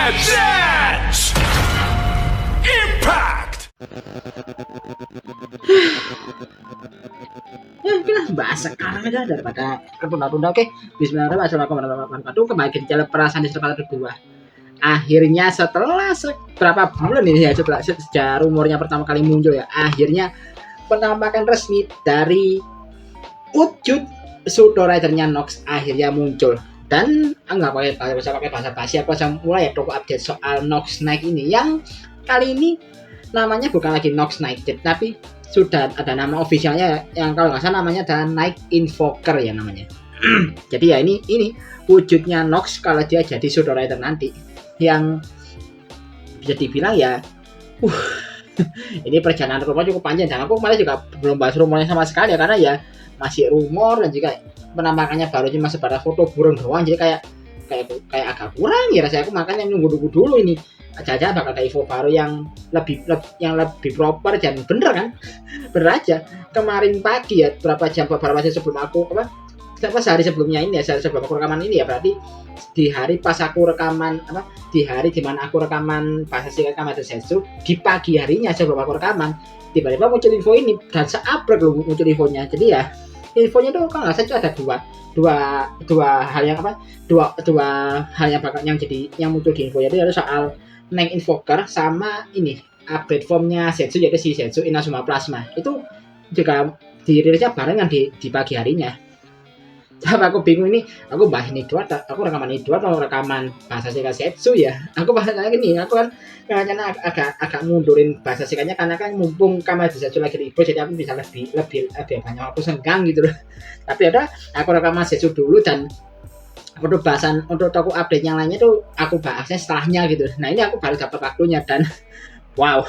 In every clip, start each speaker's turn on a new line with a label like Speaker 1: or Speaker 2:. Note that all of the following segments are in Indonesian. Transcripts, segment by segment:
Speaker 1: Legends! Impact!
Speaker 2: Ya kita bahas sekarang aja daripada tertunda-tunda. Oke, bismillahirrahmanirrahim. Assalamualaikum warahmatullahi wabarakatuh. Kembali ke channel Perasaan di Serpala kedua. Akhirnya setelah berapa bulan ini ya, setelah sejak rumornya pertama kali muncul ya, akhirnya penampakan resmi dari wujud pseudo ridernya Nox akhirnya muncul. Dan nggak pakai bahasa basi, aku langsung mulai ya toko update soal Nox Knight ini, yang kali ini namanya bukan lagi Nox Knight, tapi sudah ada nama officialnya, yang kalau nggak salah namanya adalah Night Invoker ya namanya. Jadi ya ini wujudnya Nox kalau dia jadi pseudo rider nanti, yang bisa dibilang ya ini perjalanan rumor cukup panjang, dan aku malah juga belum bahas rumornya sama sekali ya, karena ya masih rumor dan juga penampakannya baru cuma sebatas foto burung doang, jadi kayak agak kurang ya rasanya. Aku makanya nunggu dulu ini aja bakal ada info baru yang lebih proper dan bener kan. Bener aja kemarin pagi ya, beberapa jam sebelum aku sehari sebelumnya ini ya, sehari sebelum aku rekaman ini ya, berarti di hari pas aku rekaman di hari dimana aku rekaman pas hasil rekaman Sensu, di pagi harinya sebelum aku rekaman tiba-tiba muncul info ini dan seabrek loh muncul infonya. Jadi ya infonya tuh kalau nggak salah itu ada dua hal yang dua hal yang bakal yang muncul di info. Jadi ada soal Night Invoker sama ini upgrade formnya Sensu, yaitu si Sensu Inazuma Plasma, itu juga dirilisnya barengan di pagi harinya. Tapi aku bingung ini, aku bahas ini dua, aku rekaman ini dua atau rekaman bahasa Sika Sensu ya. Aku bahas kayak gini, aku kan karena agak mundurin bahasa Sikanya karena kan mumpung kamar Sensu lagi libur, jadi aku bisa lebih banyak waktu senggang gitu loh. Tapi ada aku rekaman Sensu dulu, dan untuk toko update yang lainnya tuh aku bahasnya setelahnya gitu. Nah ini aku baru dapat waktunya, dan wow,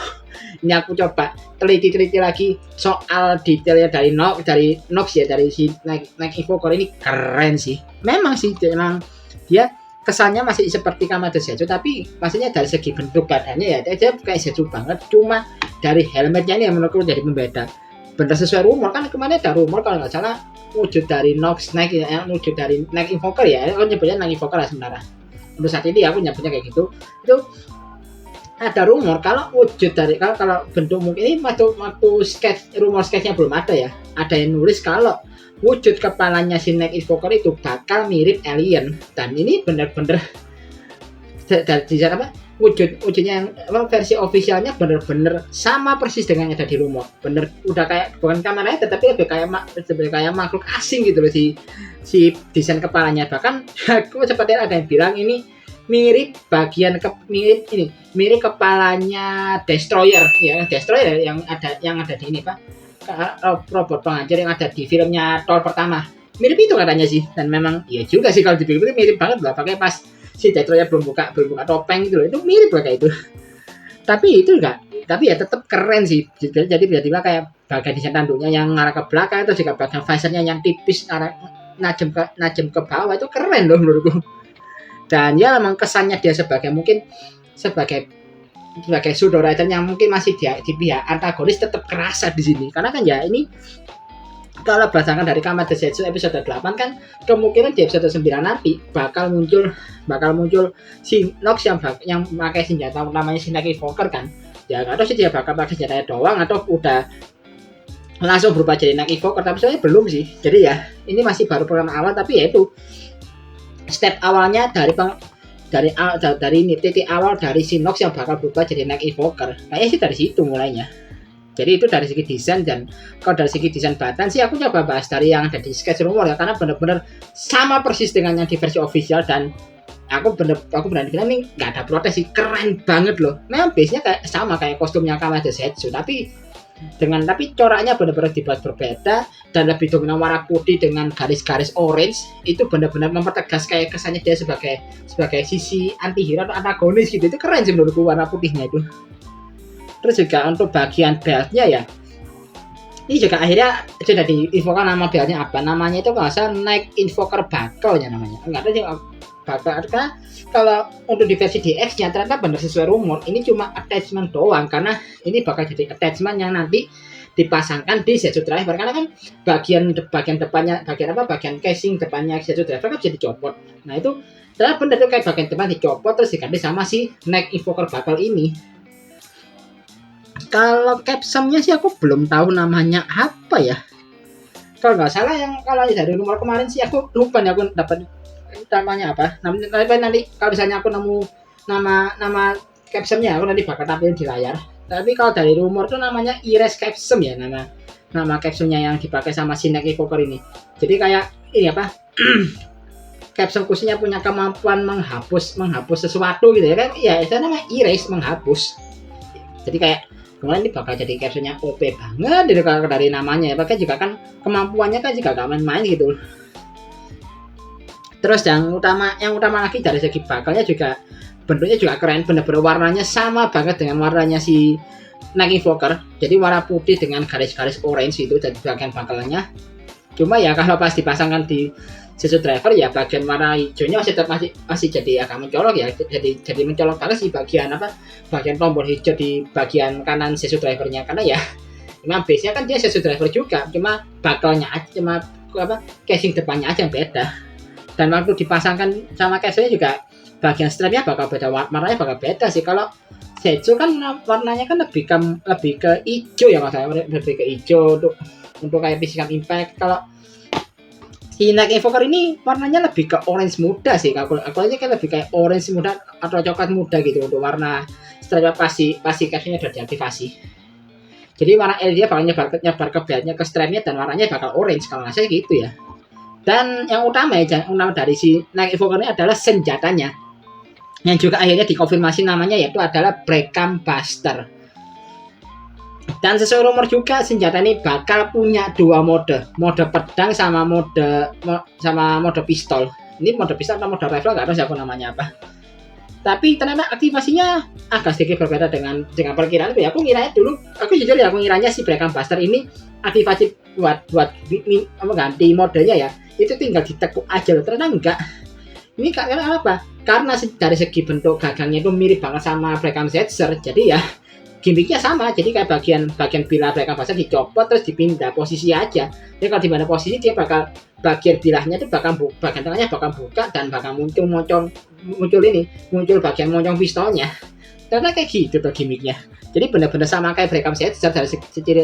Speaker 2: ini aku coba teliti lagi soal detailnya dari Nox ya, dari si Night Invoker ini keren sih. Memang sih memang dia kesannya masih seperti Kamado Sensu, tapi maksudnya dari segi bentuk badannya ya dia kayak Sensu banget. Cuma dari helmetnya ini yang menurutku jadi pembeda. Bener sesuai rumor kan, kemarin ada rumor kalau nggak salah wujud dari Nox Knight ya, wujud dari Night Invoker ya, aku nyebutnya Night Invoker lah sebenarnya. Untuk saat ini aku nyebutnya kayak gitu. Itu ada rumor kalau wujud dari kalau bentuk mungkin ini waktu rumor sketchnya belum ada ya. Ada yang nulis kalau wujud kepalanya si Night Invoker itu bakal mirip alien, dan ini bener-bener dari sana wujudnya yang versi officialnya bener-bener sama persis dengan yang ada di rumor. Bener udah kayak bukan kameranya, tetapi lebih kayak makhluk asing gitu loh si desain kepalanya. Bahkan aku seperti ada yang bilang ini mirip mirip kepalanya Destroyer ya, Destroyer yang ada di ini robot penghancur yang ada di filmnya Thor pertama. Mirip itu katanya sih, dan memang iya juga sih kalau dipikir mirip banget lah, pakai pas si Destroyer belum buka topeng gitu loh, itu mirip kayak itu. Tapi ya tetap keren sih. Jadi tiba-tiba kayak bagian desain tanduknya yang ngarah ke belakang, itu juga bagian visornya yang tipis arah najem ke bawah, itu keren loh menurutku. Dan ya memang kesannya dia sebagai pseudo rider yang mungkin masih di pihak antagonis tetap kerasa di sini, karena kan ya ini kalau berdasarkan dari Kamado Sensu episode 8 kan kemungkinan di episode 9 nanti bakal muncul si Nox yang memakai senjata namanya si Night Invoker kan. Ya nggak tahu sih dia bakal pakai senjatanya doang atau udah langsung berubah jadi Night Invoker, tapi soalnya belum sih. Jadi ya ini masih baru program awal, tapi ya itu step awalnya dari titik awal dari si Nox yang bakal berubah jadi Night Invoker. Kayaknya sih dari situ mulainya. Jadi itu dari segi desain, dan kalau dari segi desain badan sih aku coba bahas dari yang ada di sketch rumor ya, karena bener-bener sama persis dengan yang di versi official, dan aku berani bilang ini nggak ada protes sih, keren banget loh. Memang base-nya sama kayak kostumnya Kamado Sensu, tapi coraknya benar-benar dibuat berbeda dan lebih dominan warna putih dengan garis-garis orange. Itu benar-benar mempertegas kayak kesannya dia sebagai sisi anti-hero atau antagonis gitu. Itu keren sih menurutku warna putihnya itu. Terus juga untuk bagian beltnya ya, ini juga akhirnya sudah diinfokan nama beltnya apa. Namanya itu nggak salah Night Invoker Buckle ya namanya. Nggak tahu sih karena kalau untuk di versi DX nya ternyata benar sesuai rumor, ini cuma attachment doang, karena ini bakal jadi attachment yang nanti dipasangkan di Zetsu Driver, karena kan bagian depannya bagian casing depannya Zetsu Driver kan bisa dicopot. Nah itu Saya bener tuh kayak bagian depan dicopot terus diganti sama si neck invoker bakal ini. Kalau capsumnya sih aku belum tahu namanya apa ya. Kalau nggak salah yang kalau dari rumor kemarin sih aku lupa nih aku dapat namanya apa. Nanti kalau misalnya aku nemu nama capsumnya aku nanti bakal tampilin di layar. Tapi kalau dari rumor tuh namanya Iris capsum ya nama capsumnya yang dipakai sama si neck invoker ini. Jadi kayak ini apa? Capsule khususnya punya kemampuan menghapus sesuatu gitu ya kan, ya itu namanya erase, menghapus. Jadi kayak kemarin ini bakal jadi capsule-nya OP banget dari namanya ya, pakai juga kan kemampuannya kan juga gak main-main gitu. Terus yang utama lagi dari segi bakalnya juga bentuknya juga keren, bener-bener warnanya sama banget dengan warnanya si Neck Invoker, jadi warna putih dengan garis-garis orange itu dari bagian bakalnya. Cuma ya kalau pas dipasangkan di Sesut driver ya bagian warna hijaunya masih jadi agak mencolok ya, jadi mencolok banget sih bagian tombol hijau di bagian kanan Sesut drivernya, karena ya memang base nya kan dia Sesut driver juga, cuma bakalnya aja, cuma casing depannya aja yang beda. Dan waktu dipasangkan sama casingnya juga bagian strapnya bakal beda, warnanya bakal beda sih. Kalau Setsu kan warnanya kan lebih ke hijau ya, maksudnya lebih ke hijau untuk kayak physical impact. Kalau si Neck Invoker ini warnanya lebih ke orange muda sih. Aku aja kan lebih kayak orange muda atau coklat muda gitu untuk warna strapnya pasti casingnya sudah diaktifasi. Jadi warna L dia bakal nyebar ke beltnya, ke strapnya, dan warnanya bakal orange kalau nggak salah gitu ya. Dan yang utama dari si Neck Invoker ini adalah senjatanya, yang juga akhirnya dikonfirmasi namanya, yaitu adalah Breckham Buster. Dan sesuai rumor juga senjata ini bakal punya dua mode pedang sama mode pistol. Ini mode pistol atau mode rifle nggak tahu siapa namanya apa. Tapi ternyata aktivasinya agak sedikit berbeda dengan perkiraan itu ya. Aku jujur ya, aku ngiranya si Breckham Buster ini aktivasi buat ganti modenya ya, itu tinggal ditekuk aja loh. Ternyata enggak. Ini karena apa? Karena dari segi bentuk gagangnya itu mirip banget sama Breckham Setzer. Jadi ya gimmicknya sama, jadi kayak bagian bila Breckham Buster dicopot terus dipindah posisi aja. Jadi kalau di mana posisi dia bakal bagian bilahnya itu bagian tengahnya bakal buka dan bakal muncul bagian moncong pistolnya. Karena kayak gitu tuh gimmicknya. Jadi benar-benar sama kayak Breckham Setzer dari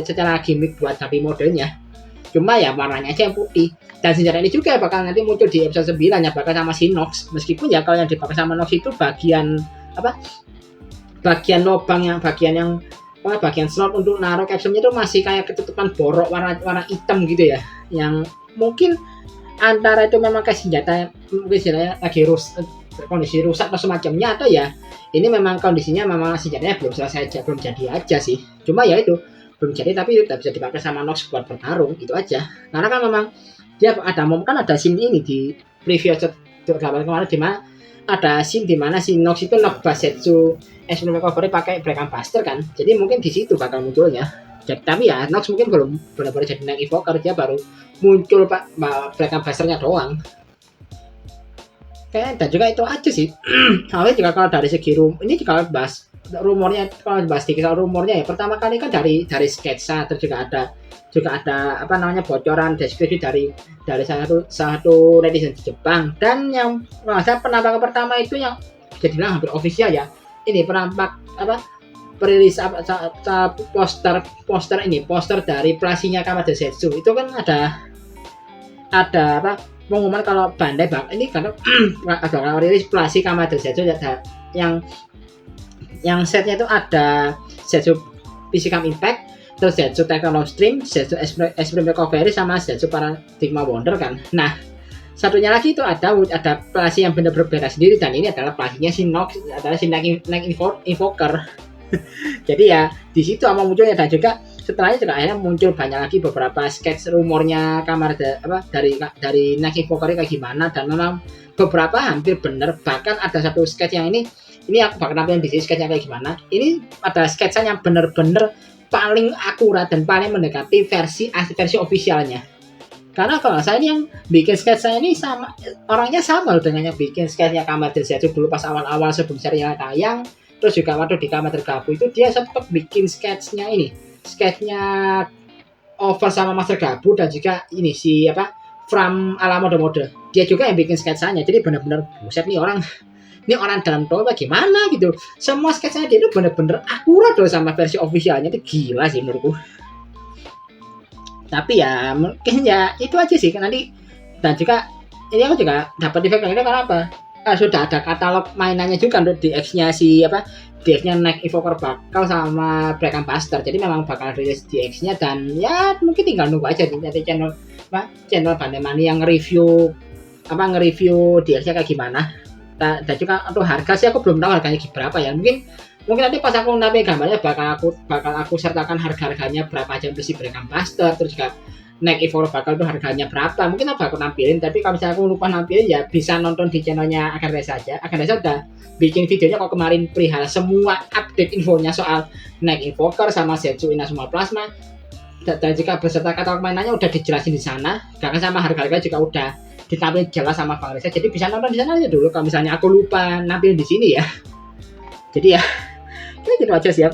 Speaker 2: secara gimmick buat ganti modenya. Cuma ya warnanya aja yang putih. Dan senjata ini juga bakal nanti muncul di episode 9 ya, bakal sama si Nox. Meskipun ya kalau yang dipakai sama Nox itu bagian slot untuk naruh capsule-nya itu masih kayak ketutupan borok warna hitam gitu ya, yang mungkin antara itu memang kayak senjata mungkin istilahnya lagi kondisi rusak atau semacamnya, atau ya ini memang kondisinya memang senjatanya belum selesai aja, belum jadi aja sih. Cuma ya itu belum jadi tapi tidak bisa dipakai sama Nox buat bertarung gitu aja, karena kan memang dia ada scene ini di preview kemarin di mana ada scene di mana si Nox itu nebas Setsu Extreme Recovery pakai Breckham Buster kan, jadi mungkin di situ bakal munculnya. Tapi ya Nox mungkin belum benar-benar jadi Neck Invoker, dia baru muncul Breckham Busternya doang. Dan juga itu aja sih. Soalnya juga kalau dari segi ini juga bahas rumornya, kalau bahas dikit soal rumornya ya, pertama kali kan dari sketsa, terus juga ada bocoran deskripsi dari salah satu netizen di Jepang. Dan yang saya penampakan pertama itu yang bisa dibilang hampir official ya, ini perilis poster dari plasinya Kamado Setsu. Itu kan ada pengumuman kalau Bandai ini kan agak rilis plasi Kamado Setsu yang setnya itu ada Setsu Physical Impact, terus Setsu Techno Stream, Setsu Extreme Recovery, sama Setsu Paradigma Wonder kan. Nah, satunya lagi itu ada plasi yang benar-benar beda sendiri, dan ini adalah plasinya si Nox, adalah si Neck Invoker. Jadi ya di situ sama munculnya, dan juga setelahnya juga akhirnya muncul banyak lagi beberapa sketch rumornya dari Neck Invoker kayak gimana, dan memang beberapa hampir benar. Bahkan ada satu sketch yang ini aku bakal nampilin di sini sketchnya kayak gimana. Ini ada sketsa yang benar-benar paling akurat dan paling mendekati versi officialnya. Karena kalau saya ini yang bikin sketsa ini orangnya sama loh dengan yang bikin sketchnya Kamado Setsu dulu pas awal-awal sebelum serial tayang. Terus juga waktu di Kamado Gabu itu dia sempat bikin sketchnya over sama Master Gabu, dan juga ini from ala mode-mode. Dia juga yang bikin sketsanya. Jadi benar-benar buset nih orang, ini orang dalam tol bagaimana gitu. Semua sketsanya dia itu benar-benar akurat loh sama versi officialnya, itu gila sih menurutku. Tapi ya mungkin ya itu aja sih nanti. Dan juga ini aku juga dapat efek ini karena apa? Sudah ada katalog mainannya juga untuk DX-nya si apa? DX-nya Night Evoker bakal sama Break Buster. Jadi memang bakal rilis DX-nya dan ya mungkin tinggal nunggu aja di channel channel Bandemani yang nge-review DX-nya kayak gimana. Dan juga untuk harga sih aku belum tahu harganya berapa ya. Mungkin nanti pas aku nampil gambarnya bakal aku sertakan harga-harganya berapa aja untuk si Break Buster, terus juga Night Evoker bakal itu harganya berapa. Mungkin aku nampilin, tapi kalau misalnya aku lupa nampilin ya bisa nonton di channelnya Akan Reza aja. Akan Reza udah bikin videonya kok kemarin perihal semua update infonya soal Night Evoker sama Zetsu Inazuma Plasma. Dan juga beserta katalog mainannya udah dijelasin di sana. Bahkan sama harga-harga juga udah ditampilin jelas sama Bang Reza. Jadi bisa nonton di sana aja dulu kalau misalnya aku lupa nampilin di sini ya. Jadi ya ini gitu aja sih.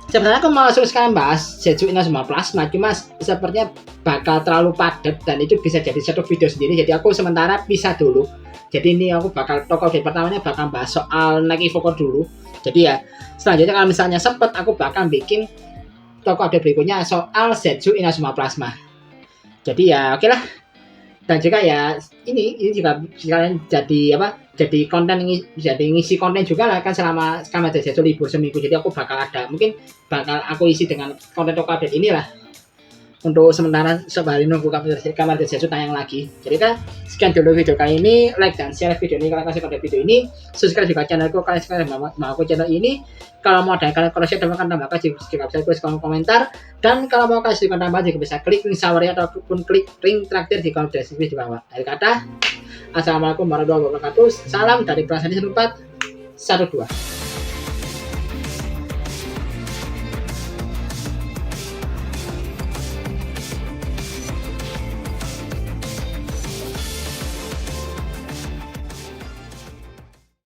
Speaker 2: Sebenarnya aku mau langsung sekarang bahas Zetsu Inazuma Plasma, cuma sepertinya bakal terlalu padat dan itu bisa jadi satu video sendiri. Jadi aku sementara pisah dulu. Jadi ini aku bakal toko update pertamanya bakal bahas soal Night Evoker dulu. Jadi ya selanjutnya kalau misalnya sempet aku bakal bikin toko update berikutnya soal Zetsu Inazuma Plasma. Jadi ya oke lah. Dan juga ya ini juga sekalian jadi konten, jadi ngisi konten juga lah kan selama Zetsu libur seminggu. Jadi aku mungkin bakal aku isi dengan konten toko update inilah untuk sementara sehari nunggu kamar Zetsu tayang lagi. Jadi kan sekian dulu video kali ini. Like dan share video ini kalau kalian suka video ini. Subscribe juga channelku kalau kalian mau aku channel ini. Kalau mau ada kalian koreksi dan tambahkan juga bisa tulis kolom komentar. Dan kalau mau kasih tambah juga bisa klik link summary ataupun klik link traktir di kolom deskripsi juga. Akhir kata, assalamualaikum warahmatullahi wabarakatuh. Salam dari Prasadi 1412.